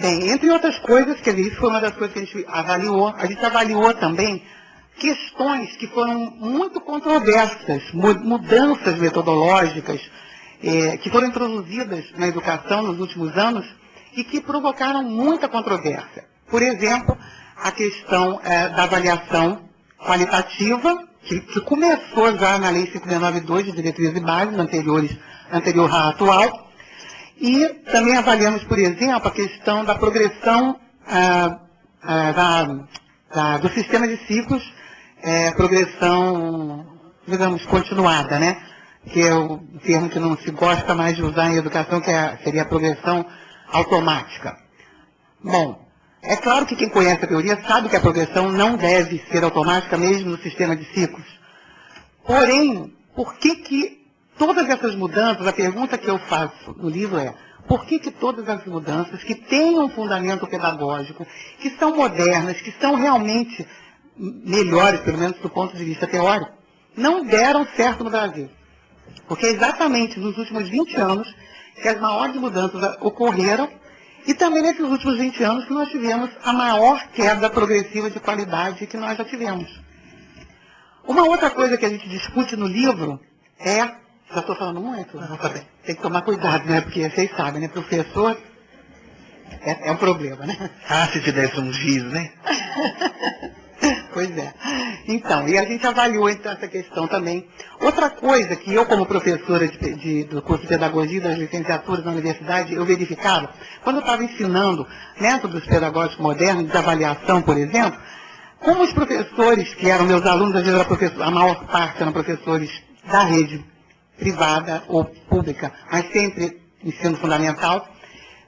Bem, entre outras coisas, quer dizer, isso foi uma das coisas que a gente avaliou. A gente avaliou também questões que foram muito controversas, mudanças metodológicas, que foram introduzidas na educação nos últimos anos e que provocaram muita controvérsia. Por exemplo, a questão da avaliação qualitativa, que começou já na Lei 5.692 de Diretrizes e Bases, anterior à atual, e também avaliamos, por exemplo, a questão da progressão do sistema de ciclos, progressão, digamos, continuada, né? Que é o termo que não se gosta mais de usar em educação, que seria a progressão automática. Bom, é claro que quem conhece a teoria sabe que a progressão não deve ser automática mesmo no sistema de ciclos. Porém, por que todas essas mudanças, a pergunta que eu faço no livro é, por que todas as mudanças que têm um fundamento pedagógico, que são modernas, que são realmente melhores, pelo menos do ponto de vista teórico, não deram certo no Brasil? Porque é exatamente nos últimos 20 anos que as maiores mudanças ocorreram e também nesses últimos 20 anos que nós tivemos a maior queda progressiva de qualidade que nós já tivemos. Uma outra coisa que a gente discute no livro já estou falando muito, tem que tomar cuidado, né? Porque vocês sabem, né? Professor é um problema, né? Se te desse um giz, né? Pois é. Então, e a gente avaliou então essa questão também. Outra coisa que eu, como professora do curso de Pedagogia e das licenciaturas na universidade, eu verificava, quando eu estava ensinando métodos pedagógicos modernos, de avaliação, por exemplo, como os professores, que eram meus alunos, às vezes a maior parte eram professores da rede privada ou pública, mas sempre ensino fundamental,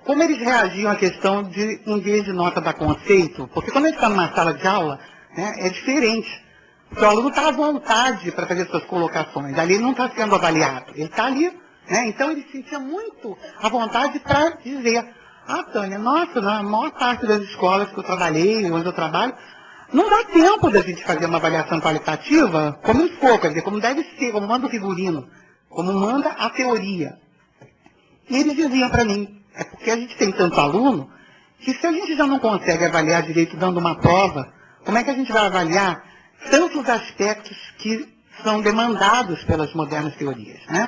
como eles reagiam à questão de, em vez de nota dar conceito, porque quando a gente está numa sala de aula, né, é diferente. O aluno está à vontade para fazer suas colocações, ali ele não está sendo avaliado, ele está ali, né, então ele se sentia muito à vontade para dizer, Tânia, nossa, na maior parte das escolas que eu trabalhei, onde eu trabalho, não dá tempo da gente fazer uma avaliação qualitativa como ele for, quer dizer, como deve ser, como manda o figurino, como manda a teoria. E eles diziam para mim, é porque a gente tem tanto aluno, que se a gente já não consegue avaliar direito dando uma prova, como é que a gente vai avaliar tantos aspectos que são demandados pelas modernas teorias, né?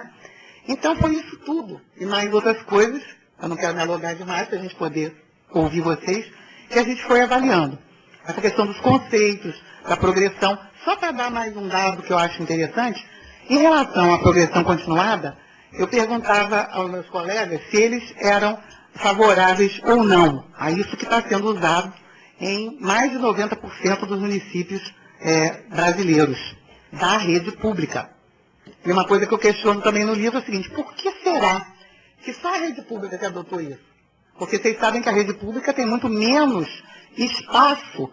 Então foi isso tudo, e mais outras coisas, eu não quero me alongar demais para a gente poder ouvir vocês, que a gente foi avaliando. Essa questão dos conceitos, da progressão, só para dar mais um dado que eu acho interessante, em relação à progressão continuada, eu perguntava aos meus colegas se eles eram favoráveis ou não a isso que está sendo usado em mais de 90% dos municípios brasileiros, da rede pública. E uma coisa que eu questiono também no livro é o seguinte, por que será que só a rede pública que adotou isso? Porque vocês sabem que a rede pública tem muito menos espaço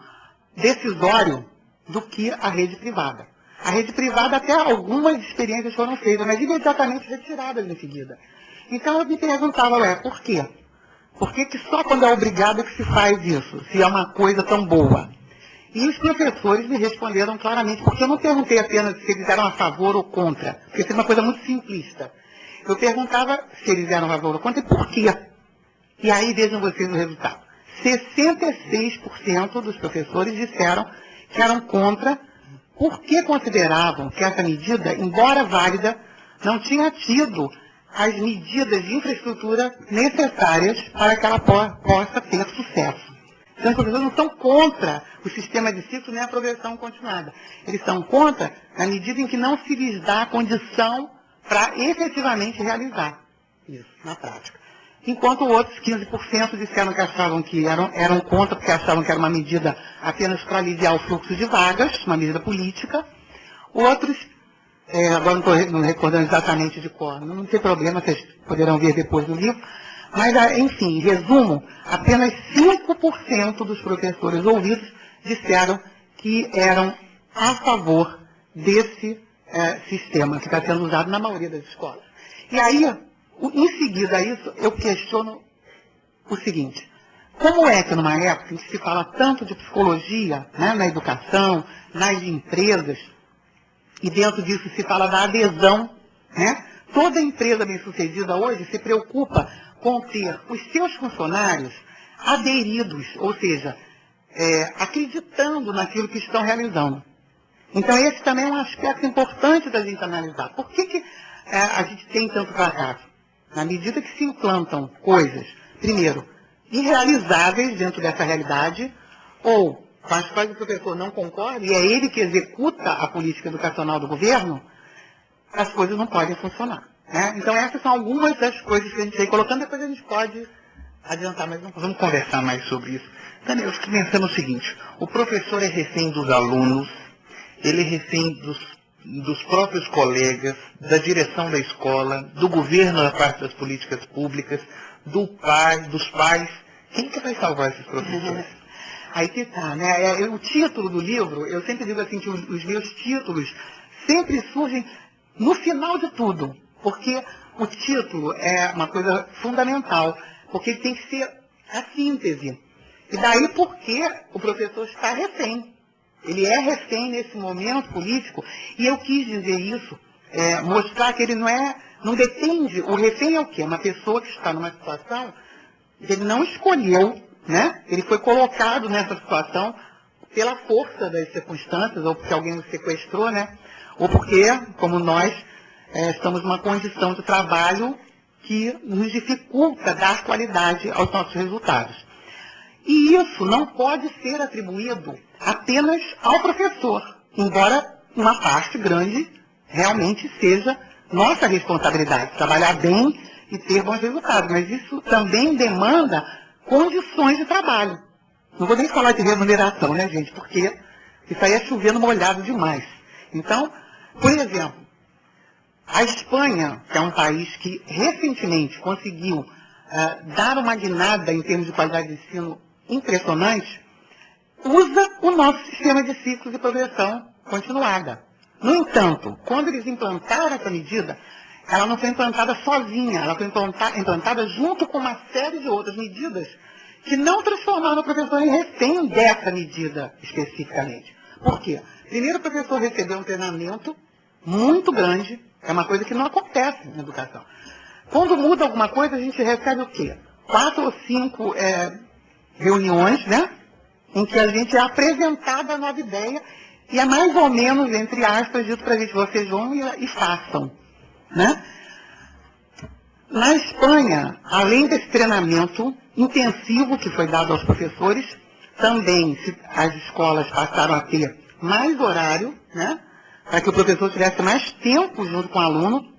decisório do que a rede privada. A rede privada, até algumas experiências foram feitas, mas imediatamente retiradas em seguida. Então eu me perguntava, por quê? Por que só quando é obrigado que se faz isso, se é uma coisa tão boa? E os professores me responderam claramente, porque eu não perguntei apenas se eles eram a favor ou contra, porque isso é uma coisa muito simplista. Eu perguntava se eles eram a favor ou contra e por quê. E aí vejam vocês o resultado. 66% dos professores disseram que eram contra, porque consideravam que essa medida, embora válida, não tinha tido as medidas de infraestrutura necessárias para que ela possa ter sucesso. Então, os professores não estão contra o sistema de ciclo nem a progressão continuada. Eles estão contra na medida em que não se lhes dá a condição para efetivamente realizar isso na prática. Enquanto outros 15% disseram que achavam que eram contra, porque achavam que era uma medida apenas para aliviar o fluxo de vagas, uma medida política. Outros, agora não estou recordando exatamente de cor, não tem problema, vocês poderão ver depois do livro. Mas, enfim, em resumo, apenas 5% dos professores ouvidos disseram que eram a favor desse sistema que está sendo usado na maioria das escolas. E aí, em seguida a isso, eu questiono o seguinte, como é que numa época em que se fala tanto de psicologia, né, na educação, nas empresas, e dentro disso se fala da adesão, né, toda empresa bem-sucedida hoje se preocupa com ter os seus funcionários aderidos, ou seja, acreditando naquilo que estão realizando. Então, esse também é um aspecto importante da gente analisar. Por que a gente tem tanto fracasso? Na medida que se implantam coisas, primeiro, irrealizáveis dentro dessa realidade, ou com as quais o professor não concorda, e é ele que executa a política educacional do governo, as coisas não podem funcionar. Né? Então, essas são algumas das coisas que a gente vem colocando, depois a gente pode adiantar mais um pouco. Vamos conversar mais sobre isso. Daniel, eu fico pensando o seguinte, o professor é refém dos alunos, ele é refém dos próprios colegas, da direção da escola, do governo na parte das políticas públicas, dos pais. Quem que vai salvar esses professores? Aí que tá, né? O título do livro, eu sempre digo assim que os meus títulos sempre surgem no final de tudo, porque o título é uma coisa fundamental, porque ele tem que ser a síntese. E daí porque o professor está refém. Ele é refém nesse momento político, e eu quis dizer isso, mostrar que ele não depende, o refém é o quê? Uma pessoa que está numa situação que ele não escolheu, né? Ele foi colocado nessa situação pela força das circunstâncias, ou porque alguém o sequestrou, né? Ou porque, como nós, estamos numa condição de trabalho que nos dificulta dar qualidade aos nossos resultados. E isso não pode ser atribuído apenas ao professor, embora uma parte grande realmente seja nossa responsabilidade, trabalhar bem e ter bons resultados, mas isso também demanda condições de trabalho. Não vou nem falar de remuneração, né, gente, porque isso aí é chovendo molhado demais. Então, por exemplo, a Espanha, que é um país que recentemente conseguiu dar uma guinada em termos de qualidade de ensino impressionante, usa o nosso sistema de ciclos de progressão continuada. No entanto, quando eles implantaram essa medida, ela não foi implantada sozinha, ela foi implantada junto com uma série de outras medidas que não transformaram o professor em refém dessa medida especificamente. Por quê? Primeiro, o professor recebeu um treinamento muito grande, é uma coisa que não acontece na educação. Quando muda alguma coisa, a gente recebe o quê? 4 ou 5 reuniões, né? Em que a gente é apresentada a nova ideia e é mais ou menos, entre aspas, dito para a gente, vocês vão e façam. Né? Na Espanha, além desse treinamento intensivo que foi dado aos professores, também as escolas passaram a ter mais horário, né? Para que o professor tivesse mais tempo junto com o aluno,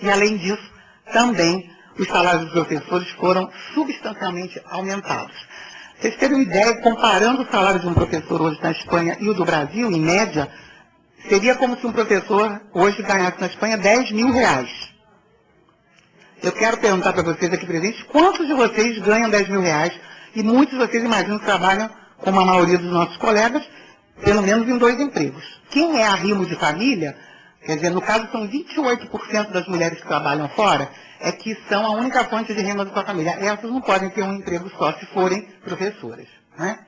e além disso, também os salários dos professores foram substancialmente aumentados. Vocês terem uma ideia, comparando o salário de um professor hoje na Espanha e o do Brasil, em média, seria como se um professor hoje ganhasse na Espanha 10 mil reais. Eu quero perguntar para vocês aqui presentes, quantos de vocês ganham 10 mil reais? E muitos de vocês, imagino, trabalham, como a maioria dos nossos colegas, pelo menos em 2 empregos. Quem é arrimo de família, quer dizer, no caso são 28% das mulheres que trabalham fora, é que são a única fonte de renda da sua família. Essas não podem ter um emprego só se forem professoras, né?